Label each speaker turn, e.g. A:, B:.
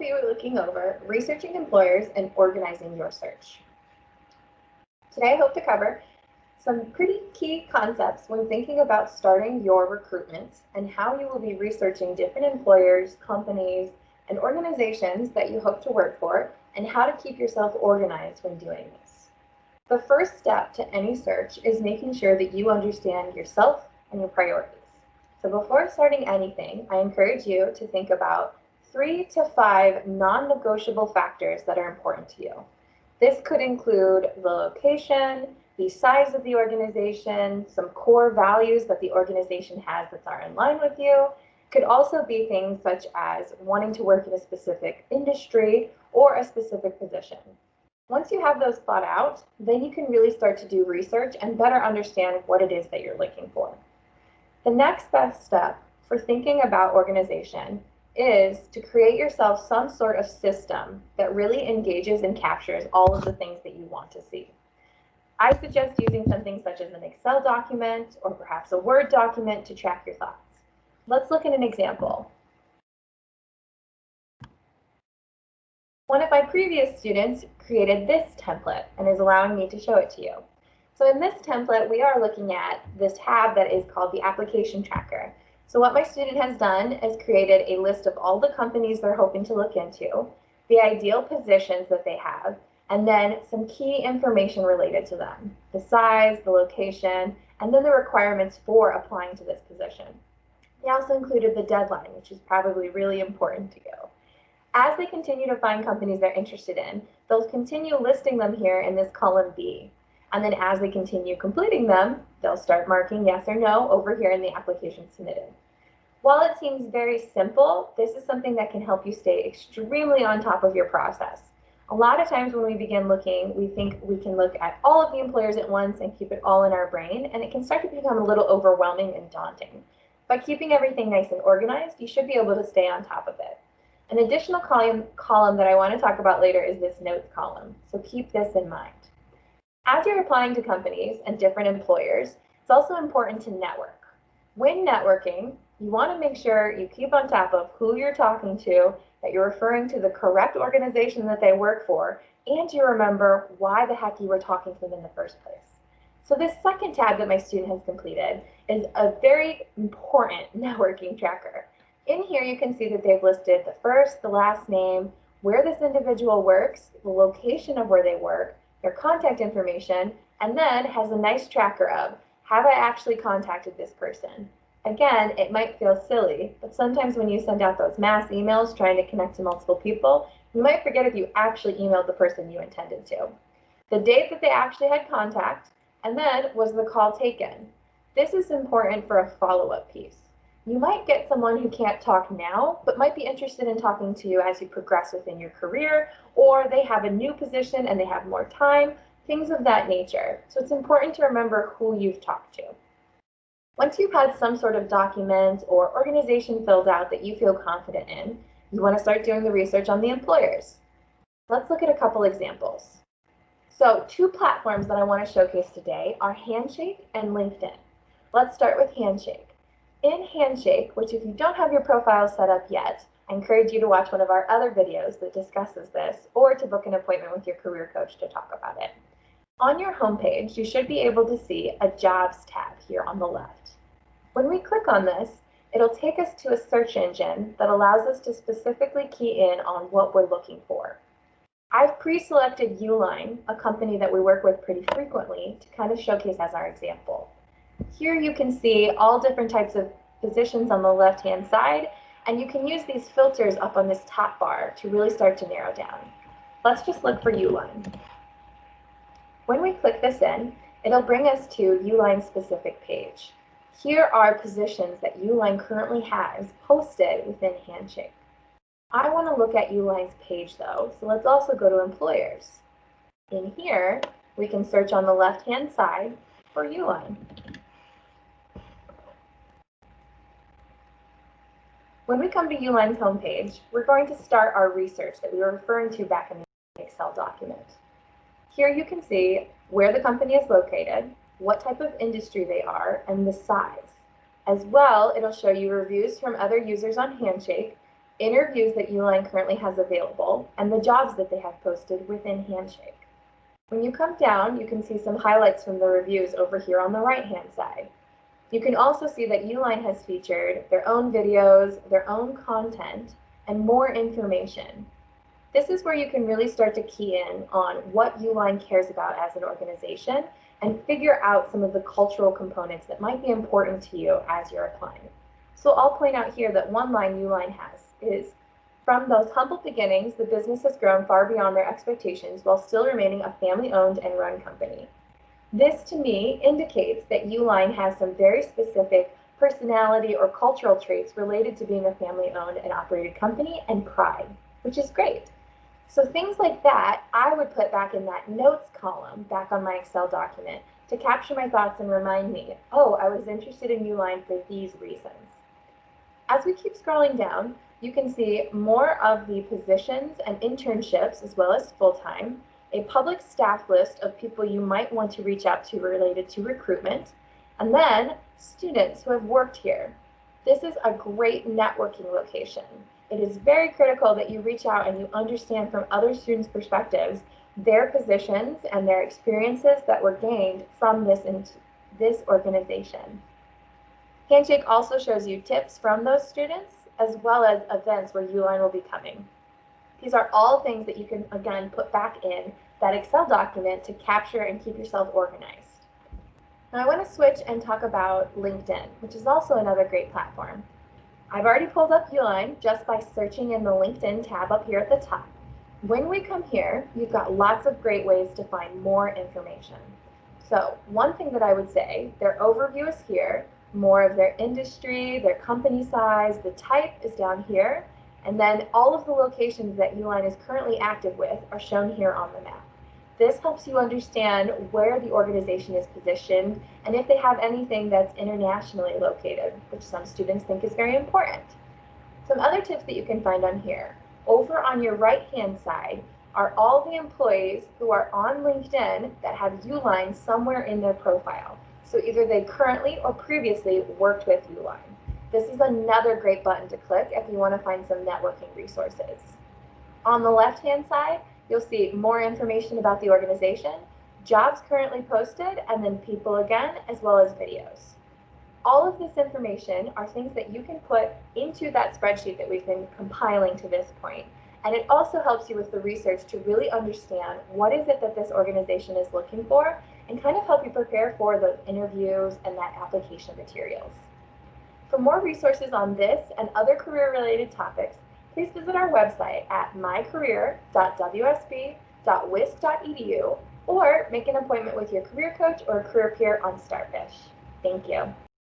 A: be looking over researching employers and organizing your search. Today I hope to cover some pretty key concepts when thinking about starting your recruitment and how you will be researching different employers, companies, and organizations that you hope to work for, and how to keep yourself organized when doing this. The first step to any search is making sure that you understand yourself and your priorities. So before starting anything, I encourage you to think about 3 to 5 non-negotiable factors that are important to you. This could include the location, the size of the organization, some core values that the organization has that are in line with you. Could also be things such as wanting to work in a specific industry or a specific position. Once you have those thought out, then you can really start to do research and better understand what it is that you're looking for. The next best step for thinking about organization is to create yourself some sort of system that really engages and captures all of the things that you want to see. I suggest using something such as an Excel document or perhaps a Word document to track your thoughts. Let's look at an example. One of my previous students created this template and is allowing me to show it to you. So in this template, we are looking at this tab that is called the application tracker. So what my student has done is created a list of all the companies they're hoping to look into, the ideal positions that they have, and then some key information related to them, the size, the location, and then the requirements for applying to this position. They also included the deadline, which is probably really important to you. As they continue to find companies they're interested in, they'll continue listing them here in this column B. And then as they continue completing them, they'll start marking yes or no over here in the application submitted. While it seems very simple, this is something that can help you stay extremely on top of your process. A lot of times when we begin looking, we think we can look at all of the employers at once and keep it all in our brain, and it can start to become a little overwhelming and daunting. By keeping everything nice and organized, you should be able to stay on top of it. An additional column that I want to talk about later is this notes column, so keep this in mind. As you're applying to companies and different employers, it's also important to network. When networking, you want to make sure you keep on top of who you're talking to, that you're referring to the correct organization that they work for, and you remember why the heck you were talking to them in the first place. So this second tab that my student has completed is a very important networking tracker. In here you can see that they've listed the first, the last name, where this individual works, the location of where they work, their contact information, and then has a nice tracker of, have I actually contacted this person? Again, it might feel silly, but sometimes when you send out those mass emails trying to connect to multiple people, you might forget if you actually emailed the person you intended to. The date that they actually had contact, and then was the call taken. This is important for a follow-up piece. You might get someone who can't talk now, but might be interested in talking to you as you progress within your career, or they have a new position and they have more time, things of that nature. So it's important to remember who you've talked to. Once you've had some sort of document or organization filled out that you feel confident in, you want to start doing the research on the employers. Let's look at a couple examples. So 2 platforms that I want to showcase today are Handshake and LinkedIn. Let's start with Handshake. In Handshake, which if you don't have your profile set up yet, I encourage you to watch one of our other videos that discusses this, or to book an appointment with your career coach to talk about it. On your homepage, you should be able to see a Jobs tab here on the left. When we click on this, it'll take us to a search engine that allows us to specifically key in on what we're looking for. I've pre-selected Uline, a company that we work with pretty frequently, to kind of showcase as our example. Here you can see all different types of positions on the left-hand side, and you can use these filters up on this top bar to really start to narrow down. Let's just look for Uline. When we click this in, it'll bring us to Uline's specific page. Here are positions that Uline currently has posted within Handshake. I want to look at Uline's page though, so let's also go to Employers. In here, we can search on the left-hand side for Uline. When we come to Uline's homepage, we're going to start our research that we were referring to back in the Excel document. Here you can see where the company is located, what type of industry they are, and the size. As well, it'll show you reviews from other users on Handshake, interviews that Uline currently has available, and the jobs that they have posted within Handshake. When you come down, you can see some highlights from the reviews over here on the right-hand side. You can also see that Uline has featured their own videos, their own content, and more information. This is where you can really start to key in on what Uline cares about as an organization and figure out some of the cultural components that might be important to you as you're applying. So I'll point out here that one line Uline has is, "From those humble beginnings, the business has grown far beyond their expectations while still remaining a family-owned and run company." This, to me, indicates that Uline has some very specific personality or cultural traits related to being a family-owned and operated company and pride, which is great. So things like that, I would put back in that notes column back on my Excel document to capture my thoughts and remind me, oh, I was interested in Uline for these reasons. As we keep scrolling down, you can see more of the positions and internships as well as full-time, a public staff list of people you might want to reach out to related to recruitment, and then students who have worked here. This is a great networking location. It is very critical that you reach out and you understand from other students' perspectives their positions and their experiences that were gained from this organization. Handshake also shows you tips from those students as well as events where Uline will be coming. These are all things that you can, again, put back in that Excel document to capture and keep yourself organized. Now I want to switch and talk about LinkedIn, which is also another great platform. I've already pulled up Uline just by searching in the LinkedIn tab up here at the top. When we come here, you've got lots of great ways to find more information. So one thing that I would say, their overview is here, more of their industry, their company size, the type is down here, and then all of the locations that Uline is currently active with are shown here on the map. This helps you understand where the organization is positioned and if they have anything that's internationally located, which some students think is very important. Some other tips that you can find on here. Over on your right-hand side are all the employees who are on LinkedIn that have Uline somewhere in their profile. So either they currently or previously worked with Uline. This is another great button to click if you want to find some networking resources. On the left-hand side, you'll see more information about the organization, jobs currently posted, and then people again, as well as videos. All of this information are things that you can put into that spreadsheet that we've been compiling to this point. And it also helps you with the research to really understand what is it that this organization is looking for and kind of help you prepare for those interviews and that application materials. For more resources on this and other career-related topics, please visit our website at mycareer.wsb.wisc.edu or make an appointment with your career coach or career peer on Starfish. Thank you.